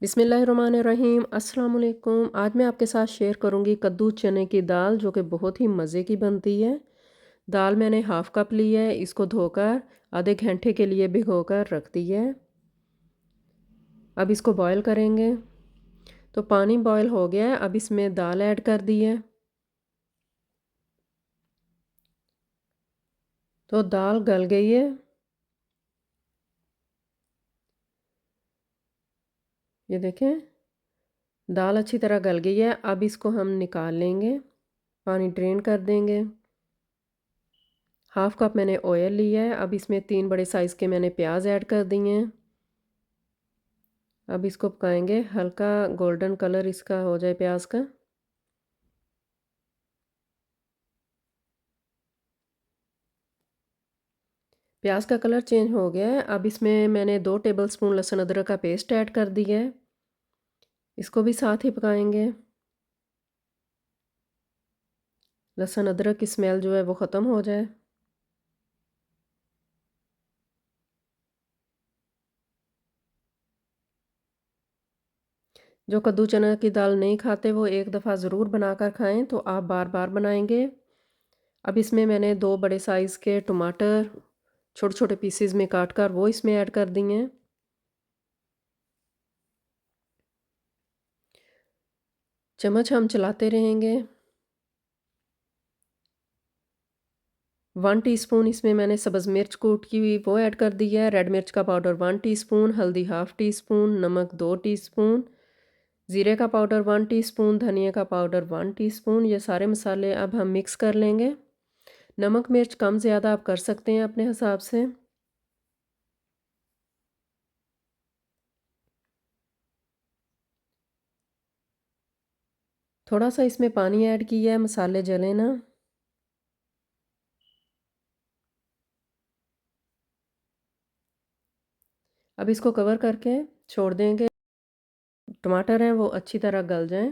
बिस्मिल्लाहिर्रहमानिर्रहीम अस्सलाम वालेकुम। आज मैं आपके साथ शेयर करूंगी कद्दू चने की दाल जो कि बहुत ही मज़े की बनती है। दाल मैंने हाफ़ कप ली है, इसको धोकर आधे घंटे के लिए भिगोकर रख दी है। अब इसको बॉयल करेंगे। तो पानी बॉयल हो गया है, अब इसमें दाल ऐड कर दी है। तो दाल गल गई है। ये देखें, दाल अच्छी तरह गल गई है। अब इसको हम निकाल लेंगे, पानी ड्रेन कर देंगे। हाफ़ कप मैंने ऑयल लिया है। अब इसमें 3 बड़े साइज़ के मैंने प्याज ऐड कर दिए हैं। अब इसको पकाएंगे, हल्का गोल्डन कलर इसका हो जाए प्याज का। प्याज का कलर चेंज हो गया है। अब इसमें मैंने 2 टेबलस्पून लहसुन अदरक का पेस्ट ऐड कर दिया है। इसको भी साथ ही पकाएंगे। लहसुन अदरक की स्मेल जो है वो ख़त्म हो जाए। जो कद्दू चना की दाल नहीं खाते वो एक दफ़ा ज़रूर बनाकर खाएं, तो आप बार बार बनाएंगे। अब इसमें मैंने 2 बड़े साइज़ के टमाटर छोटे छोटे पीसेस में काट कर वो इसमें ऐड कर दिए हैं। चम्मच हम चलाते रहेंगे। 1 टीस्पून इसमें मैंने सब्ज़ मिर्च कूट की हुई वो ऐड कर दी है। रेड मिर्च का पाउडर 1 टीस्पून, हल्दी हाफ़ टीस्पून, नमक 2 टीस्पून, ज़ीरे का पाउडर 1 टीस्पून, धनिया का पाउडर 1 टीस्पून। ये सारे मसाले अब हम मिक्स कर लेंगे। नमक मिर्च कम ज़्यादा आप कर सकते हैं अपने हिसाब से। थोड़ा सा इसमें पानी ऐड किया है, मसाले जले ना। अब इसको कवर करके छोड़ देंगे। टमाटर हैं वो अच्छी तरह गल जाएं।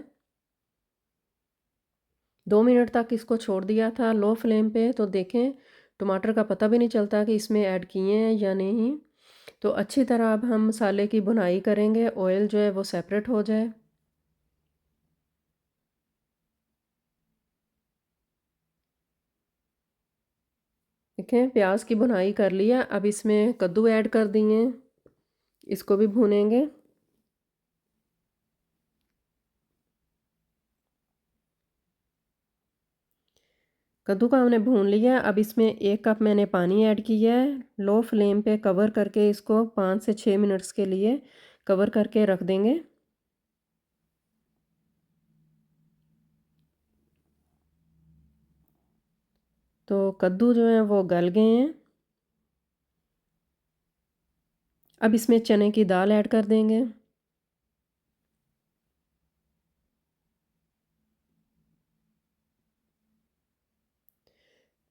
2 मिनट तक इसको छोड़ दिया था लो फ्लेम पे। तो देखें, टमाटर का पता भी नहीं चलता कि इसमें ऐड किए हैं या नहीं। तो अच्छी तरह अब हम मसाले की भुनाई करेंगे, ऑयल जो है वो सेपरेट हो जाए। देखें, प्याज की भुनाई कर लिया। अब इसमें कद्दू ऐड कर दिए, इसको भी भूनेंगे। कद्दू का हमने भून लिया। अब इसमें 1 कप मैंने पानी ऐड किया है। लो फ्लेम पे कवर करके इसको 5 से 6 मिनट्स के लिए कवर करके रख देंगे। तो कद्दू जो है वो गल गए हैं। अब इसमें चने की दाल ऐड कर देंगे।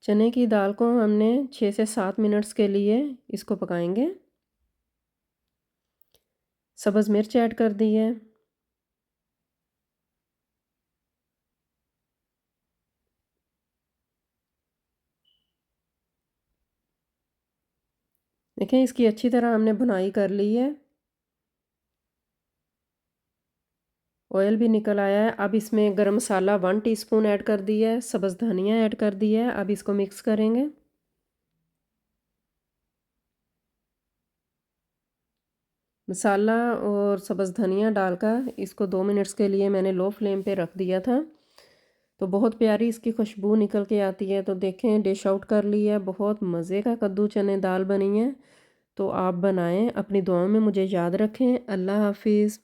चने की दाल को हमने 6 से 7 मिनट्स के लिए इसको पकाएंगे। सब्ज़ मिर्च ऐड कर दी है। देखें, इसकी अच्छी तरह हमने भुनाई कर ली है। ऑयल भी निकल आया है। अब इसमें गरम मसाला 1 टीस्पून ऐड कर दिया है, सब्ज़ धनिया ऐड कर दिया है। अब इसको मिक्स करेंगे। मसाला और सब्ज़ धनिया डालकर इसको 2 मिनट्स के लिए मैंने लो फ्लेम पे रख दिया था। तो बहुत प्यारी इसकी खुशबू निकल के आती है। तो देखें, डिश आउट कर ली है। बहुत मज़े का कद्दू चने दाल बनी है। तो आप बनाएं, अपनी दुआओं में मुझे याद रखें। अल्लाह हाफिज़।